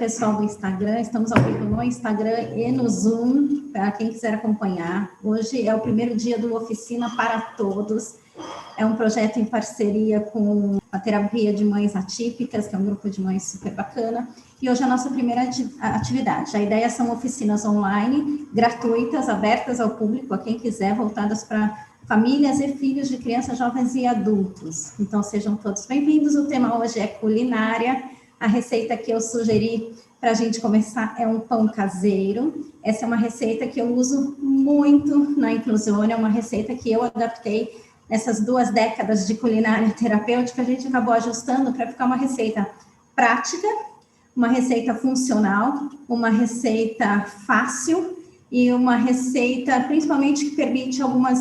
pessoal do Instagram. Estamos ao vivo no Instagram e no Zoom, para quem quiser acompanhar. Hoje é o primeiro dia do Oficina para Todos. É um projeto em parceria com a Terapia de Mães Atípicas, que é um grupo de mães super bacana. E hoje é a nossa primeira atividade. A ideia são oficinas online, gratuitas, abertas ao público, a quem quiser, voltadas para famílias e filhos de crianças, jovens e adultos. Então, sejam todos bem-vindos. O tema hoje é culinária. A receita que eu sugeri para a gente começar é um pão caseiro. Essa é uma receita que eu uso muito na Inclusione, é uma receita que eu adaptei nessas 2 décadas de culinária terapêutica. A gente acabou ajustando para ficar uma receita prática, uma receita funcional, uma receita fácil e uma receita, principalmente, que permite algumas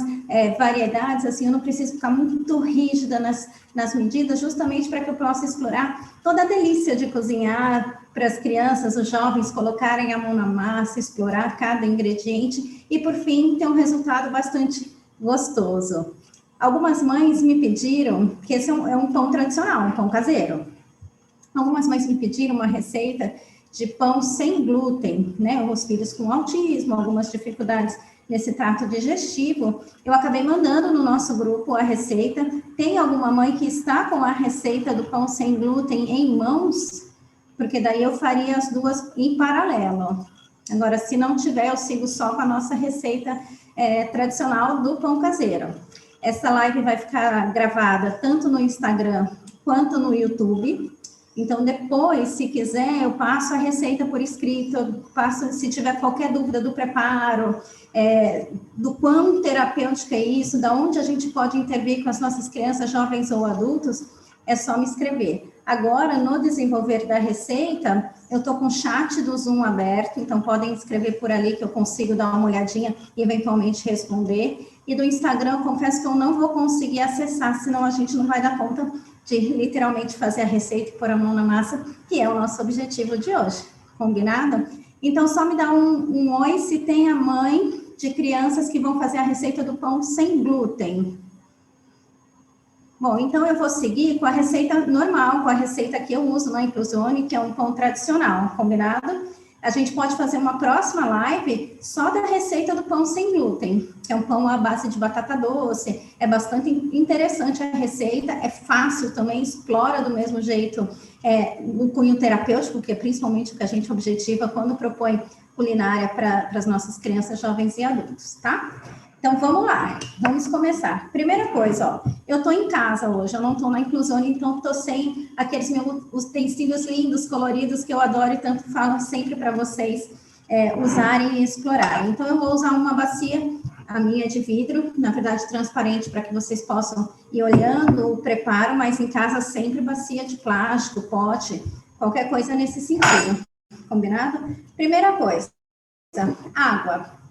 variedades. Assim, eu não preciso ficar muito rígida nas medidas, justamente para que eu possa explorar toda a delícia de cozinhar para as crianças, os jovens colocarem a mão na massa, explorar cada ingrediente e, por fim, ter um resultado bastante gostoso. Algumas mães me pediram, que esse é um pão tradicional, um pão caseiro. Algumas mães me pediram uma receita de pão sem glúten, né? Os filhos com autismo, algumas dificuldades nesse trato digestivo. Eu acabei mandando no nosso grupo a receita. Tem alguma mãe que está com a receita do pão sem glúten em mãos? Porque daí eu faria as 2 em paralelo. Agora, se não tiver, eu sigo só com a nossa receita tradicional do pão caseiro. Essa live vai ficar gravada tanto no Instagram quanto no YouTube. Então, depois, se quiser, eu passo a receita por escrito, eu passo, se tiver qualquer dúvida do preparo, do quão terapêutico é isso, da onde a gente pode intervir com as nossas crianças, jovens ou adultos, é só me escrever. Agora, no desenvolver da receita, eu estou com o chat do Zoom aberto, então podem escrever por ali que eu consigo dar uma olhadinha e eventualmente responder. E do Instagram, eu confesso que eu não vou conseguir acessar, senão a gente não vai dar conta de literalmente fazer a receita e pôr a mão na massa, que é o nosso objetivo de hoje. Combinado? Então, só me dá um oi se tem a mãe de crianças que vão fazer a receita do pão sem glúten. Bom, então eu vou seguir com a receita normal, com a receita que eu uso na Inclusione, que é um pão tradicional, combinado? A gente pode fazer uma próxima live só da receita do pão sem glúten, que é um pão à base de batata doce. É bastante interessante a receita, é fácil também, explora do mesmo jeito o cunho terapêutico, que é principalmente o que a gente objetiva quando propõe culinária para as nossas crianças, jovens e adultos, tá? Então, vamos lá, vamos começar. Primeira coisa, ó, eu estou em casa hoje, eu não estou na Inclusione, então estou sem aqueles meus utensílios lindos, coloridos, que eu adoro e tanto falo sempre para vocês usarem e explorarem. Então, eu vou usar uma bacia, a minha de vidro, na verdade transparente, para que vocês possam ir olhando o preparo, mas em casa sempre bacia de plástico, pote, qualquer coisa nesse sentido, combinado? Primeira coisa, água.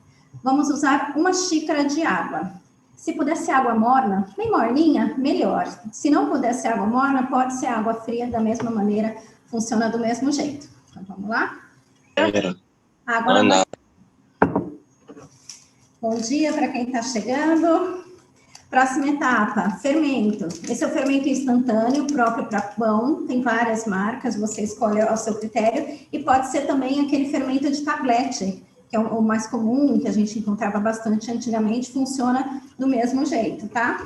Vamos usar 1 xícara de água. Se puder ser água morna, bem morninha, melhor. Se não puder ser água morna, pode ser água fria, da mesma maneira, funciona do mesmo jeito. Então, vamos lá? Água na bacia. Bom dia para quem está chegando. Próxima etapa, fermento. Esse é o fermento instantâneo, próprio para pão. Tem várias marcas, você escolhe ao seu critério. E pode ser também aquele fermento de tablete, que é o mais comum, que a gente encontrava bastante antigamente, funciona do mesmo jeito, tá?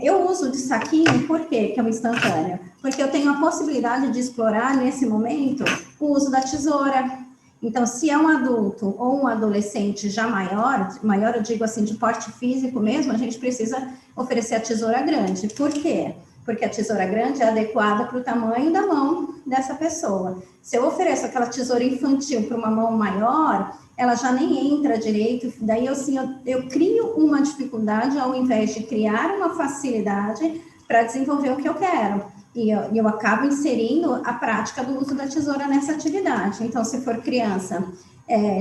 Eu uso de saquinho, por quê que é um instantâneo? Porque eu tenho a possibilidade de explorar, nesse momento, o uso da tesoura. Então, se é um adulto ou um adolescente já maior eu digo assim, de porte físico mesmo, a gente precisa oferecer a tesoura grande. Por quê? Porque a tesoura grande é adequada para o tamanho da mão dessa pessoa. Se eu ofereço aquela tesoura infantil para uma mão maior, ela já nem entra direito, daí eu crio uma dificuldade ao invés de criar uma facilidade para desenvolver o que eu quero. E eu acabo inserindo a prática do uso da tesoura nessa atividade. Então, se for criança,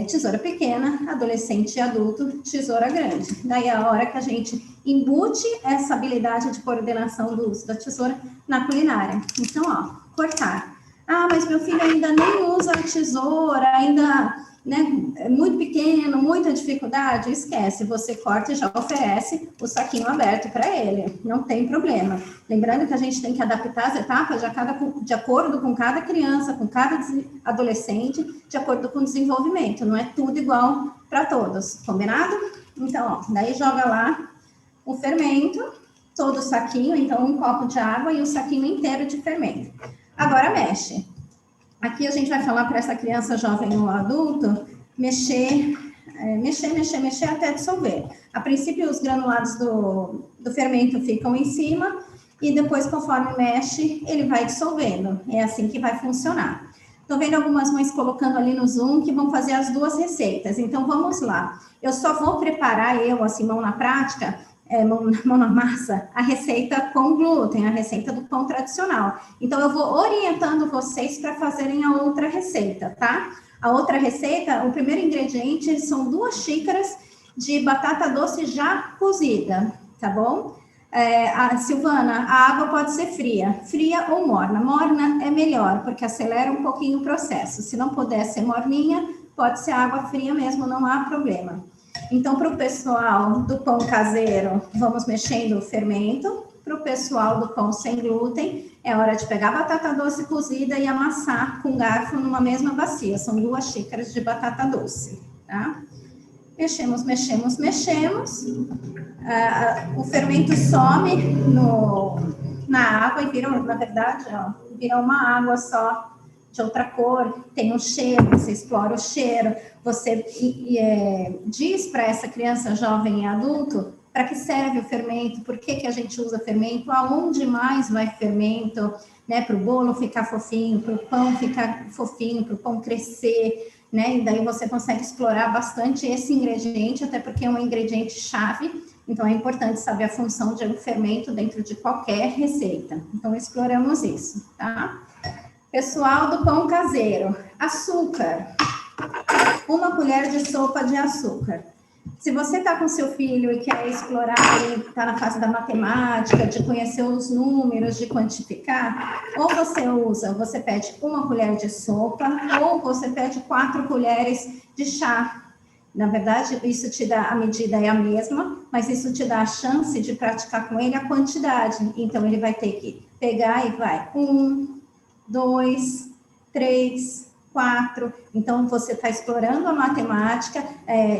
tesoura pequena, adolescente e adulto, tesoura grande. Daí é a hora que a gente embute essa habilidade de coordenação do uso da tesoura na culinária. Então, ó, cortar. Ah, mas meu filho ainda nem usa a tesoura, ainda né, é muito pequeno, muita dificuldade, esquece, você corta e já oferece o saquinho aberto para ele, não tem problema. Lembrando que a gente tem que adaptar as etapas de acordo com cada criança, com cada adolescente, de acordo com o desenvolvimento, não é tudo igual para todos, combinado? Então, ó, daí joga lá o fermento, todo o saquinho, então um copo de água e o saquinho inteiro de fermento. Agora mexe. Aqui a gente vai falar para essa criança, jovem ou adulto, mexer até dissolver. A princípio, os granulados do fermento ficam em cima e depois, conforme mexe, ele vai dissolvendo. É assim que vai funcionar. Estou vendo algumas mães colocando ali no Zoom que vão fazer as duas receitas. Então, vamos lá. Eu só vou preparar, assim, mão na prática, mão na massa, a receita com glúten, a receita do pão tradicional. Então, eu vou orientando vocês para fazerem a outra receita, tá? A outra receita, o primeiro ingrediente são 2 xícaras de batata doce já cozida, tá bom? Silvana, a água pode ser fria ou morna. Morna é melhor, porque acelera um pouquinho o processo. Se não puder ser morninha, pode ser água fria mesmo, não há problema. Então, para o pessoal do pão caseiro, vamos mexendo o fermento. Para o pessoal do pão sem glúten, é hora de pegar a batata doce cozida e amassar com garfo numa mesma bacia. São 2 xícaras de batata doce, tá? Mexemos. O fermento some na água e vira, na verdade, ó, vira uma água só de outra cor, tem um cheiro, você explora o cheiro, você diz para essa criança, jovem e adulto, para que serve o fermento, por que a gente usa fermento, aonde mais vai fermento, né, para o bolo ficar fofinho, para o pão ficar fofinho, para o pão crescer, né, e daí você consegue explorar bastante esse ingrediente, até porque é um ingrediente chave, então é importante saber a função de um fermento dentro de qualquer receita. Então, exploramos isso, tá? Pessoal do pão caseiro, açúcar, 1 colher de sopa de açúcar. Se você está com seu filho e quer explorar, ele está na fase da matemática, de conhecer os números, de quantificar, ou você pede 1 colher de sopa, ou você pede 4 colheres de chá. Na verdade, isso te dá, a medida é a mesma, mas isso te dá a chance de praticar com ele a quantidade. Então, ele vai ter que pegar e vai 1, 2, 3, 4. Então, você está explorando a matemática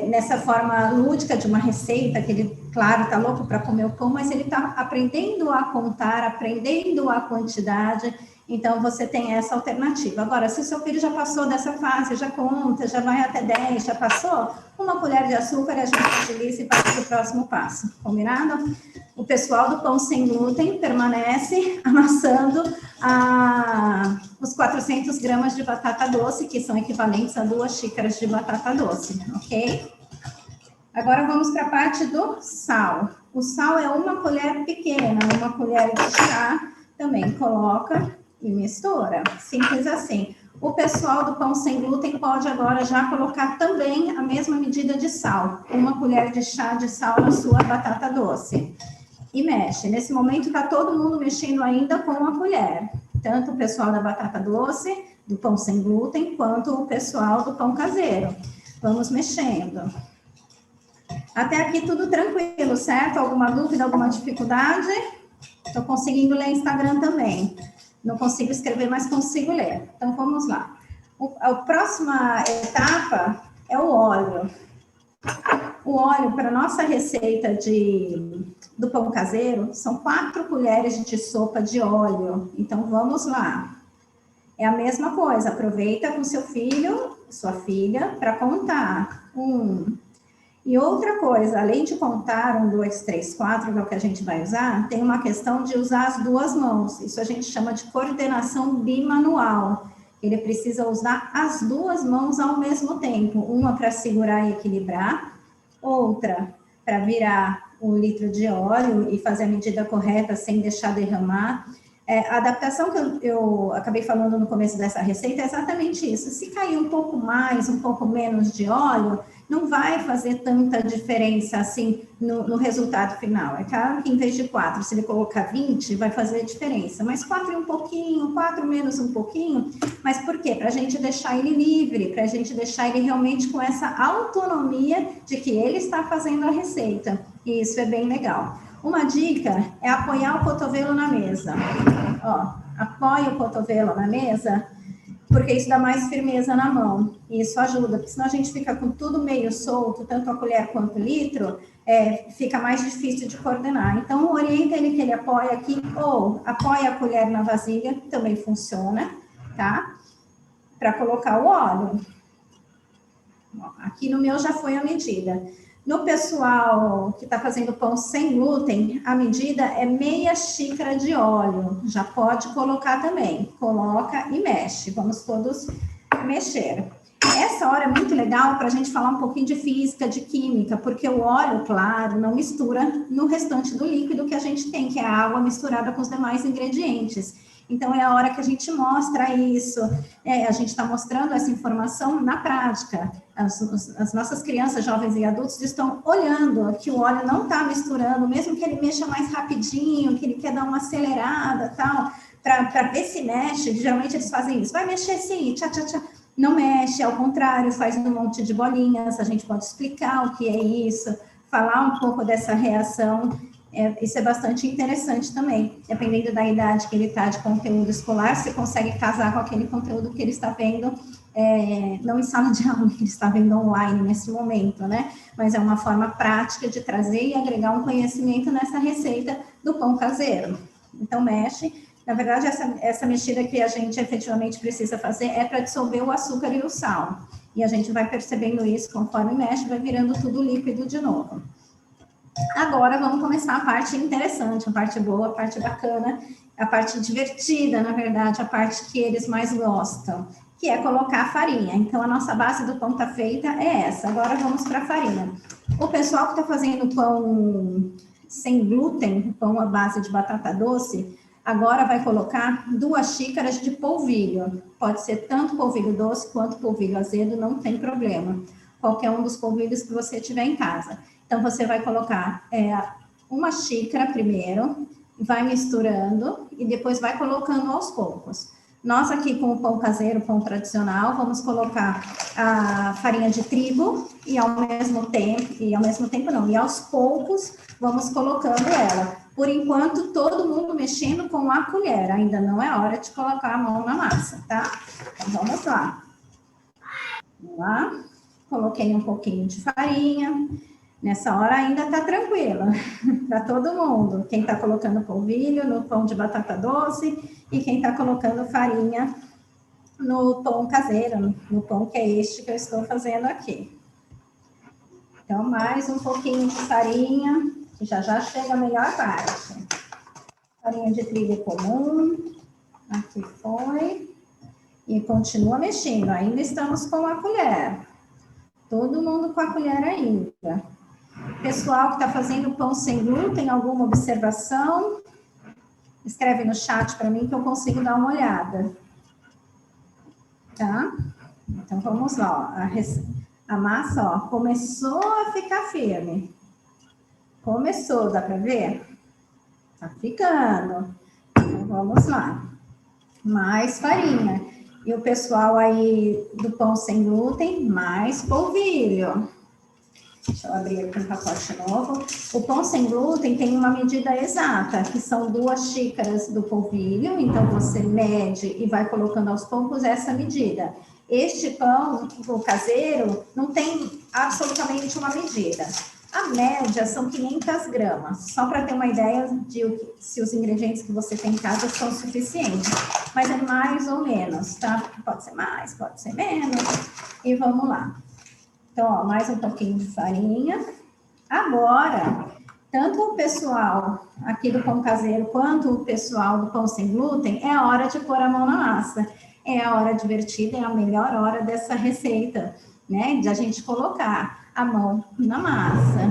nessa forma lúdica de uma receita, que ele, claro, está louco para comer o pão, mas ele está aprendendo a contar, aprendendo a quantidade. Então, você tem essa alternativa. Agora, se o seu filho já passou dessa fase, já conta, já vai até 10, já passou, 1 colher de açúcar, a gente utiliza e passa para o próximo passo. Combinado? O pessoal do pão sem glúten permanece amassando os 400 gramas de batata doce, que são equivalentes a 2 xícaras de batata doce, ok? Agora vamos para a parte do sal. O sal é 1 colher pequena, 1 colher de chá, também coloca e mistura, simples assim. O pessoal do pão sem glúten pode agora já colocar também a mesma medida de sal, 1 colher de chá de sal na sua batata doce. E mexe. Nesse momento está todo mundo mexendo ainda com a colher, tanto o pessoal da batata doce, do pão sem glúten, quanto o pessoal do pão caseiro. Vamos mexendo. Até aqui tudo tranquilo, certo? Alguma dúvida, alguma dificuldade? Estou conseguindo ler Instagram também. Não consigo escrever, mas consigo ler. Então, vamos lá. A próxima etapa é o óleo. O óleo, para a nossa receita do pão caseiro, são 4 colheres de sopa de óleo. Então, vamos lá. É a mesma coisa, aproveita com seu filho, sua filha, para contar. 1. E outra coisa, além de contar 1, 2, 3, 4, que é o que a gente vai usar, tem uma questão de usar as 2 mãos. Isso a gente chama de coordenação bimanual. Ele precisa usar as 2 mãos ao mesmo tempo. Uma para segurar e equilibrar, outra para virar 1 litro de óleo e fazer a medida correta sem deixar derramar. A adaptação que eu acabei falando no começo dessa receita é exatamente isso. Se cair um pouco mais, um pouco menos de óleo, não vai fazer tanta diferença assim no resultado final. É claro que em vez de 4, se ele colocar 20, vai fazer diferença, mas 4 e um pouquinho, 4 menos um pouquinho, mas por quê? Para a gente deixar ele livre, para a gente deixar ele realmente com essa autonomia de que ele está fazendo a receita, e isso é bem legal. Uma dica é apoiar o cotovelo na mesa. Ó, apoia o cotovelo na mesa, porque isso dá mais firmeza na mão, e isso ajuda, porque senão a gente fica com tudo meio solto, tanto a colher quanto o litro, fica mais difícil de coordenar. Então, orienta ele que ele apoia aqui, ou apoia a colher na vasilha, também funciona, tá? Para colocar o óleo. Ó, aqui no meu já foi a medida. No pessoal que está fazendo pão sem glúten, a medida é meia xícara de óleo. Já pode colocar também. Coloca e mexe. Vamos todos mexer. Essa hora é muito legal para a gente falar um pouquinho de física, de química, porque o óleo, claro, não mistura no restante do líquido que a gente tem, que é a água misturada com os demais ingredientes. Então, é a hora que a gente mostra isso, a gente está mostrando essa informação na prática. As nossas crianças, jovens e adultos estão olhando que o óleo não está misturando, mesmo que ele mexa mais rapidinho, que ele quer dar uma acelerada, tal, para ver se mexe. Geralmente eles fazem isso, vai mexer sim, tchá, tchá, tchá. Não mexe, ao contrário, faz um monte de bolinhas, a gente pode explicar o que é isso, falar um pouco dessa reação. Isso é bastante interessante também, dependendo da idade que ele está de conteúdo escolar, você consegue casar com aquele conteúdo que ele está vendo, não em sala de aula, que ele está vendo online nesse momento, né? Mas é uma forma prática de trazer e agregar um conhecimento nessa receita do pão caseiro. Então, mexe. Na verdade, essa mexida que a gente efetivamente precisa fazer é para dissolver o açúcar e o sal. E a gente vai percebendo isso conforme mexe, vai virando tudo líquido de novo. Agora vamos começar a parte interessante, a parte boa, a parte bacana, a parte divertida, na verdade, a parte que eles mais gostam, que é colocar a farinha. Então, a nossa base do pão tá feita é essa. Agora vamos para a farinha. O pessoal que está fazendo pão sem glúten, pão à base de batata doce, agora vai colocar 2 xícaras de polvilho. Pode ser tanto polvilho doce quanto polvilho azedo, não tem problema. Qualquer um dos polvilhos que você tiver em casa. Então, você vai colocar 1 xícara primeiro, vai misturando e depois vai colocando aos poucos. Nós aqui com o pão caseiro, pão tradicional, vamos colocar a farinha de trigo e ao mesmo tempo não, e aos poucos vamos colocando ela. Por enquanto, todo mundo mexendo com a colher, ainda não é hora de colocar a mão na massa, tá? Então, vamos lá. Vamos lá. Coloquei um pouquinho de farinha. Nessa hora ainda tá tranquila para todo mundo. Quem tá colocando polvilho no pão de batata doce e quem tá colocando farinha no pão caseiro, no pão que é este que eu estou fazendo aqui. Então, mais um pouquinho de farinha, que já chega a melhor parte. Farinha de trigo comum, aqui foi. E continua mexendo, ainda estamos com a colher. Todo mundo com a colher ainda. Pessoal que está fazendo pão sem glúten, alguma observação? Escreve no chat para mim que eu consigo dar uma olhada. Tá? Então, vamos lá. Ó. A massa, ó, começou a ficar firme. Começou, dá para ver? Tá ficando. Então, vamos lá. Mais farinha. E o pessoal aí do pão sem glúten, mais polvilho. Deixa eu abrir aqui um pacote novo. O pão sem glúten tem uma medida exata, que são 2 xícaras do polvilho. Então, você mede e vai colocando aos poucos essa medida. Este pão, o caseiro, não tem absolutamente uma medida. A média são 500 gramas, só para ter uma ideia de se os ingredientes que você tem em casa são suficientes. Mas é mais ou menos, tá? Pode ser mais, pode ser menos. E vamos lá. Então, ó, mais um pouquinho de farinha. Agora, tanto o pessoal aqui do pão caseiro quanto o pessoal do pão sem glúten, é a hora de pôr a mão na massa. É a hora divertida, é a melhor hora dessa receita, né? De a gente colocar a mão na massa.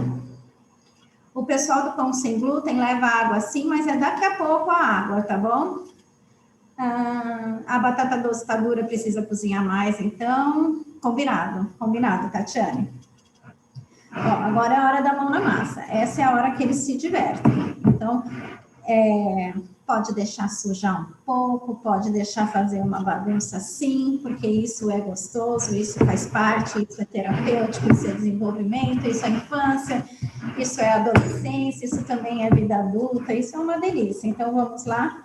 O pessoal do pão sem glúten leva água sim, mas é daqui a pouco a água, tá bom? A batata doce tá dura, precisa cozinhar mais, então... Combinado, Tatiane. Ó, agora é a hora da mão na massa. Essa é a hora que eles se divertem. Então, pode deixar sujar um pouco, pode deixar fazer uma bagunça sim, porque isso é gostoso, isso faz parte, isso é terapêutico, isso é desenvolvimento, isso é infância, isso é adolescência, isso também é vida adulta, isso é uma delícia. Então, vamos lá,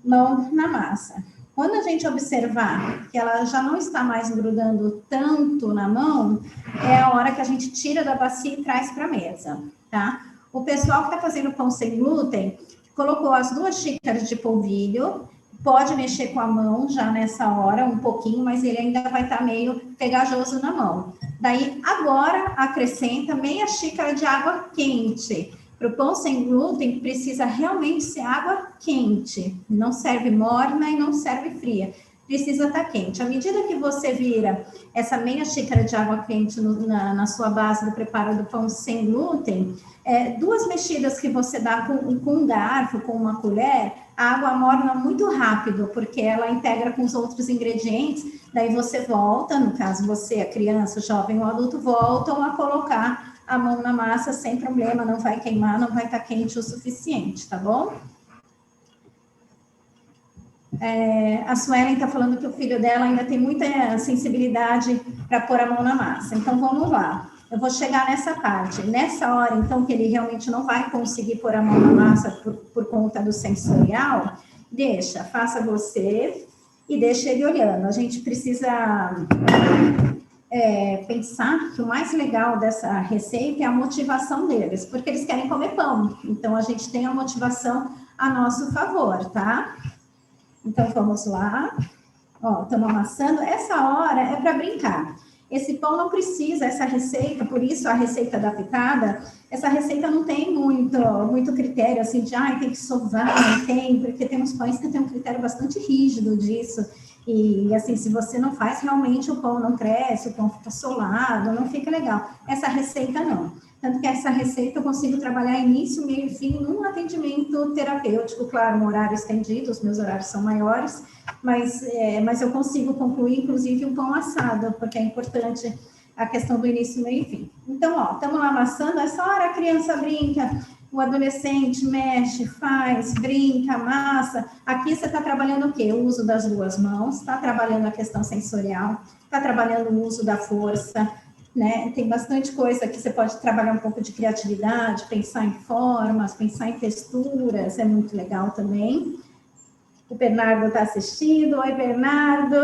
mão na massa. Quando a gente observar que ela já não está mais grudando tanto na mão, é a hora que a gente tira da bacia e traz para a mesa, tá? O pessoal que está fazendo pão sem glúten, colocou as 2 xícaras de polvilho, pode mexer com a mão já nessa hora, um pouquinho, mas ele ainda vai estar meio pegajoso na mão. Daí, agora, acrescenta meia xícara de água quente. Para o pão sem glúten, precisa realmente ser água quente. Não serve morna e não serve fria. Precisa estar quente. À medida que você vira essa meia xícara de água quente na sua base do preparo do pão sem glúten, 2 mexidas que você dá com um garfo, com uma colher, a água morna muito rápido, porque ela integra com os outros ingredientes. Daí você volta, no caso você, a criança, o jovem ou adulto, voltam a colocar a mão na massa sem problema, não vai queimar, não vai estar quente o suficiente, tá bom? A Suelen está falando que o filho dela ainda tem muita sensibilidade para pôr a mão na massa. Então, vamos lá. Eu vou chegar nessa parte. Nessa hora, então, que ele realmente não vai conseguir pôr a mão na massa por conta do sensorial, deixa, faça você e deixa ele olhando. A gente precisa pensar que o mais legal dessa receita é a motivação deles, porque eles querem comer pão. Então, a gente tem a motivação a nosso favor, tá? Então, vamos lá. Ó, estamos amassando. Essa hora é para brincar. Esse pão não precisa, essa receita, por isso a receita da picada, essa receita não tem muito critério, assim, de, tem que sovar, não tem, porque tem uns pães que tem um critério bastante rígido disso. E, assim, se você não faz, realmente o pão não cresce, o pão fica solado, não fica legal. Essa receita não. Tanto que essa receita eu consigo trabalhar início, meio e fim num atendimento terapêutico, claro, um horário estendido, os meus horários são maiores, mas eu consigo concluir, inclusive, um pão assado, porque é importante a questão do início, meio e fim. Então, ó, estamos lá amassando, essa hora a criança brinca, o adolescente mexe, faz, brinca, amassa. Aqui você está trabalhando o quê? O uso das 2 mãos, está trabalhando a questão sensorial, está trabalhando o uso da força, né? Tem bastante coisa que você pode trabalhar um pouco de criatividade, pensar em formas, pensar em texturas, é muito legal também. O Bernardo está assistindo. Oi, Bernardo.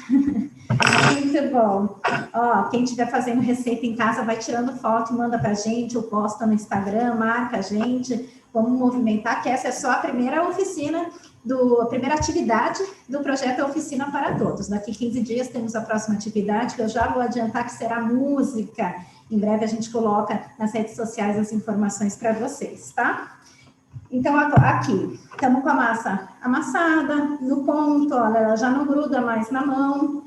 Muito bom. Ó, quem estiver fazendo receita em casa, vai tirando foto e manda para a gente, ou posta no Instagram, marca a gente. Vamos movimentar, que essa é só a primeira oficina, a primeira atividade do projeto Oficina para Todos. Daqui 15 dias temos a próxima atividade, que eu já vou adiantar que será música. Em breve a gente coloca nas redes sociais as informações para vocês, tá? Então, aqui, estamos com a massa amassada, no ponto, olha, ela já não gruda mais na mão,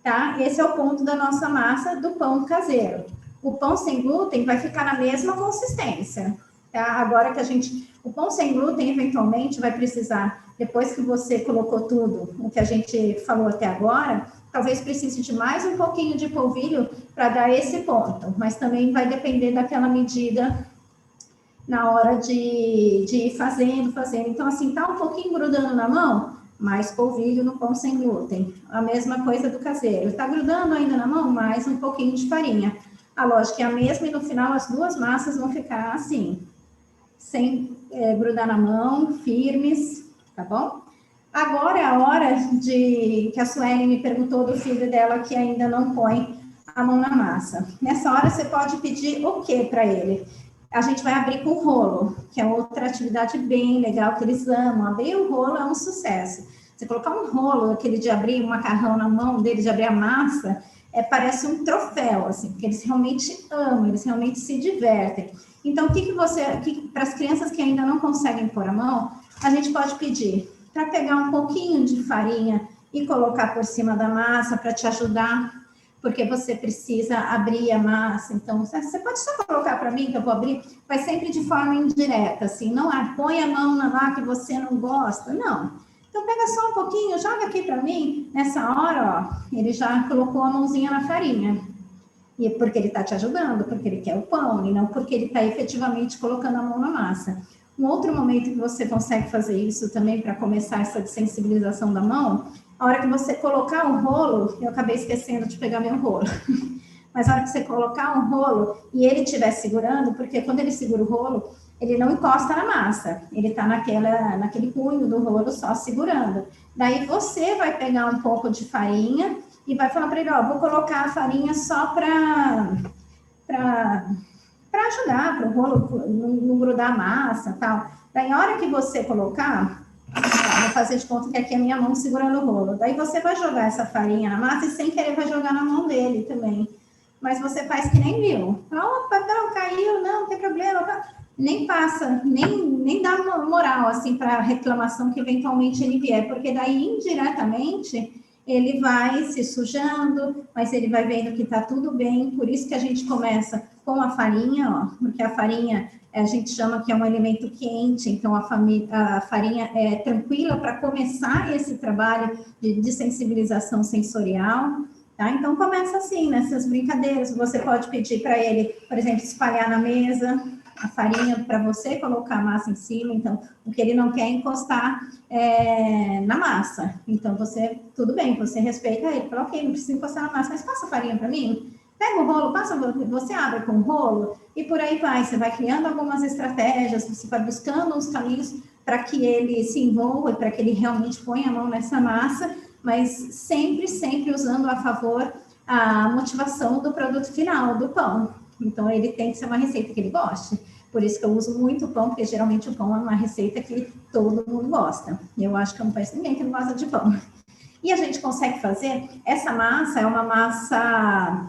tá? Esse é o ponto da nossa massa do pão caseiro. O pão sem glúten vai ficar na mesma consistência, tá? Agora que o pão sem glúten, eventualmente, vai precisar, depois que você colocou tudo, o que a gente falou até agora, talvez precise de mais um pouquinho de polvilho para dar esse ponto, mas também vai depender daquela medida na hora de ir fazendo. Então, assim, tá um pouquinho grudando na mão, mais polvilho no pão sem glúten. A mesma coisa do caseiro. Tá grudando ainda na mão, mais um pouquinho de farinha. A lógica é a mesma e no final as 2 massas vão ficar assim, sem grudar na mão, firmes, tá bom? Agora é a hora que a Sueli me perguntou do filho dela que ainda não põe a mão na massa. Nessa hora você pode pedir o que para ele? A gente vai abrir com rolo, que é outra atividade bem legal que eles amam. Abrir o rolo é um sucesso. Você colocar um rolo, aquele de abrir um macarrão na mão dele, de abrir a massa, parece um troféu, assim, porque eles realmente amam, eles realmente se divertem. Então, para as crianças que ainda não conseguem pôr a mão, a gente pode pedir para pegar um pouquinho de farinha e colocar por cima da massa para te ajudar, porque você precisa abrir a massa. Então, você pode só colocar para mim, que eu vou abrir, mas sempre de forma indireta, assim, não põe a mão lá que você não gosta, não. Então, pega só um pouquinho, joga aqui para mim. Nessa hora, ó, ele já colocou a mãozinha na farinha. E é porque ele está te ajudando, porque ele quer o pão, e não porque ele está efetivamente colocando a mão na massa. Um outro momento que você consegue fazer isso também para começar essa sensibilização da mão, a hora que você colocar o rolo, eu acabei esquecendo de pegar meu rolo, mas a hora que você colocar um rolo e ele estiver segurando, porque quando ele segura o rolo, ele não encosta na massa, ele está naquele punho do rolo só segurando. Daí você vai pegar um pouco de farinha e vai falar para ele, ó, vou colocar a farinha só para ajudar, para o rolo não grudar a massa e tal. Daí, a hora que você colocar, vou fazer de conta que aqui é a minha mão segurando o rolo. Daí você vai jogar essa farinha na massa e sem querer vai jogar na mão dele também. Mas você faz que nem viu. Opa, não, caiu, não tem problema. Nem passa, nem dá moral, assim, para a reclamação que eventualmente ele vier, porque daí, indiretamente, ele vai se sujando, mas ele vai vendo que está tudo bem, por isso que a gente começa com a farinha, ó, porque a farinha a gente chama que é um alimento quente, então a farinha é tranquila para começar esse trabalho de sensibilização sensorial, tá? Então começa assim, nessas brincadeiras, você pode pedir para ele, por exemplo, espalhar na mesa a farinha para você colocar a massa em cima, então o que ele não quer é encostar na massa, então você, tudo bem, você respeita ele, fala, ok, não precisa encostar na massa, mas passa a farinha para mim, pega o rolo, você abre com o rolo e por aí vai, você vai criando algumas estratégias, você vai buscando uns caminhos para que ele se envolva, para que ele realmente ponha a mão nessa massa, mas sempre usando a favor a motivação do produto final, do pão. Então, ele tem que ser uma receita que ele goste. Por isso que eu uso muito o pão, porque geralmente o pão é uma receita que todo mundo gosta. Eu acho que eu não conheço ninguém que não gosta de pão. E a gente consegue fazer, essa massa é uma massa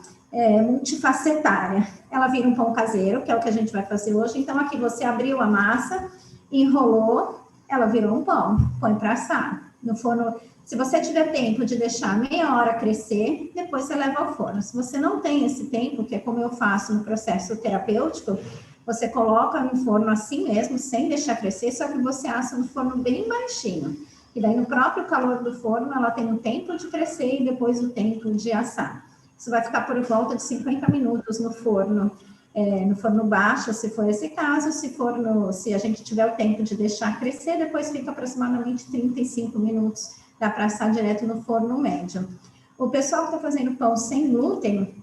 multifacetária. Ela vira um pão caseiro, que é o que a gente vai fazer hoje. Então, aqui você abriu a massa, enrolou, ela virou um pão, põe para assar. No forno, se você tiver tempo de deixar meia hora crescer, depois você leva ao forno. Se você não tem esse tempo, que é como eu faço no processo terapêutico, você coloca no forno assim mesmo, sem deixar crescer, só que você assa no forno bem baixinho. E daí, no próprio calor do forno, ela tem um tempo de crescer e depois o tempo de assar. Isso vai ficar por volta de 50 minutos no forno baixo, se for esse caso. Se a gente tiver o tempo de deixar crescer, depois fica aproximadamente 35 minutos, dá para assar direto no forno médio. O pessoal que está fazendo pão sem glúten,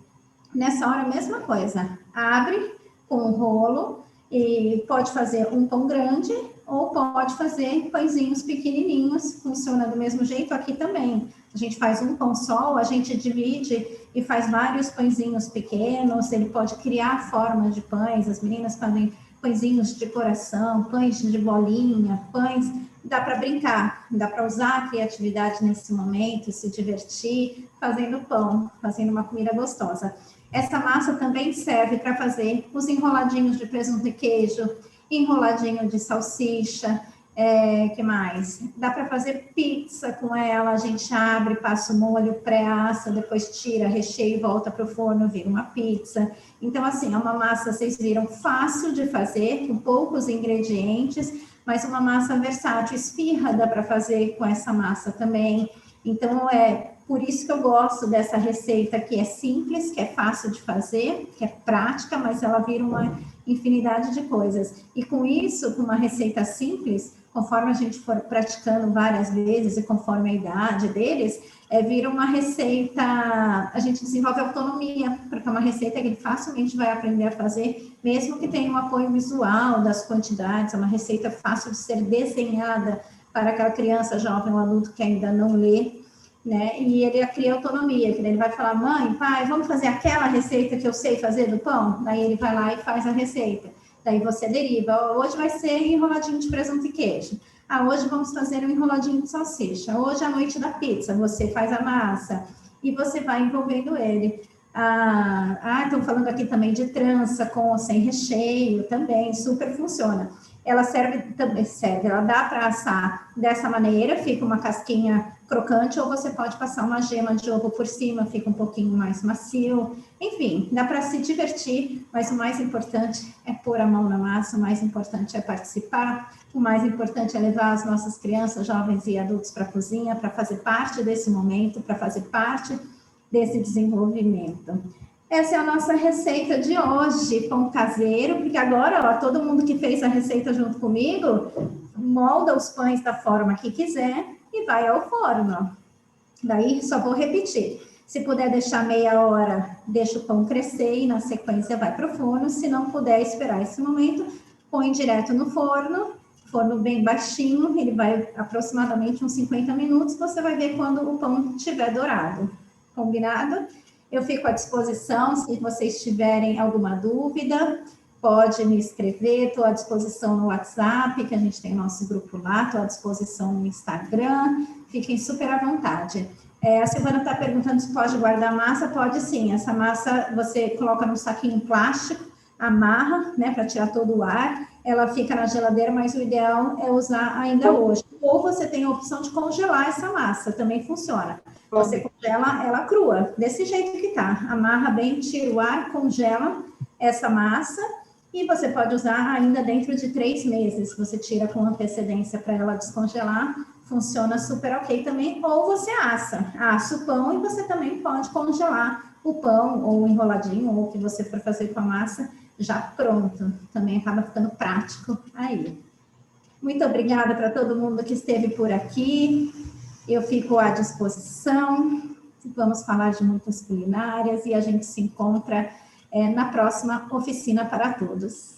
nessa hora a mesma coisa, abre com o rolo e pode fazer um pão grande ou pode fazer pãezinhos pequenininhos, funciona do mesmo jeito aqui também. A gente faz um pão só, a gente divide e faz vários pãezinhos pequenos, ele pode criar formas de pães, as meninas fazem pãezinhos de coração, pães de bolinha, pães, dá para brincar, dá para usar a criatividade nesse momento, se divertir fazendo pão, fazendo uma comida gostosa. Essa massa também serve para fazer os enroladinhos de presunto e queijo, enroladinho de salsicha, que mais? Dá para fazer pizza com ela, a gente abre, passa o molho, pré-assa, depois tira, recheia e volta para o forno, vira uma pizza. Então, assim, é uma massa, vocês viram, fácil de fazer, com poucos ingredientes, mas uma massa versátil. Esfirra dá para fazer com essa massa também. Então, por isso que eu gosto dessa receita, que é simples, que é fácil de fazer, que é prática, mas ela vira uma infinidade de coisas. E com isso, com uma receita simples, conforme a gente for praticando várias vezes e conforme a idade deles, vira uma receita, a gente desenvolve autonomia, porque é uma receita que ele facilmente vai aprender a fazer, mesmo que tenha um apoio visual das quantidades, é uma receita fácil de ser desenhada para aquela criança, jovem ou adulto que ainda não lê, né? E ele cria autonomia, que ele vai falar, mãe, pai, vamos fazer aquela receita que eu sei fazer do pão? Daí ele vai lá e faz a receita. Daí você deriva, hoje vai ser enroladinho de presunto e queijo. Hoje vamos fazer um enroladinho de salsicha. Hoje é a noite da pizza, você faz a massa e você vai envolvendo ele. Estão falando aqui também de trança com ou sem recheio, também super funciona. Ela ela dá para assar dessa maneira, fica uma casquinha crocante, ou você pode passar uma gema de ovo por cima, fica um pouquinho mais macio. Enfim, dá para se divertir, mas o mais importante é pôr a mão na massa, o mais importante é participar, o mais importante é levar as nossas crianças, jovens e adultos para a cozinha, para fazer parte desse momento, para fazer parte desse desenvolvimento. Essa é a nossa receita de hoje, pão caseiro, porque agora, ó, todo mundo que fez a receita junto comigo, molda os pães da forma que quiser e vai ao forno. Daí, só vou repetir. Se puder deixar meia hora, deixa o pão crescer e na sequência vai para o forno. Se não puder esperar esse momento, põe direto no forno, forno bem baixinho, ele vai aproximadamente uns 50 minutos, você vai ver quando o pão estiver dourado. Combinado? Eu fico à disposição, se vocês tiverem alguma dúvida, pode me escrever, estou à disposição no WhatsApp, que a gente tem nosso grupo lá, estou à disposição no Instagram, fiquem super à vontade. A Silvana está perguntando se pode guardar massa, pode sim, essa massa você coloca num saquinho plástico, amarra, né, para tirar todo o ar, ela fica na geladeira, mas o ideal é usar ainda hoje. Ou você tem a opção de congelar essa massa, também funciona. Você congela ela crua, desse jeito que tá. Amarra bem, tira o ar, congela essa massa e você pode usar ainda dentro de 3 meses. Você tira com antecedência para ela descongelar, funciona super ok também. Ou você assa o pão e você também pode congelar o pão ou enroladinho, ou o que você for fazer com a massa, já pronto. Também acaba ficando prático aí. Muito obrigada para todo mundo que esteve por aqui. Eu fico à disposição. Vamos falar de muitas culinárias e a gente se encontra na próxima oficina para todos.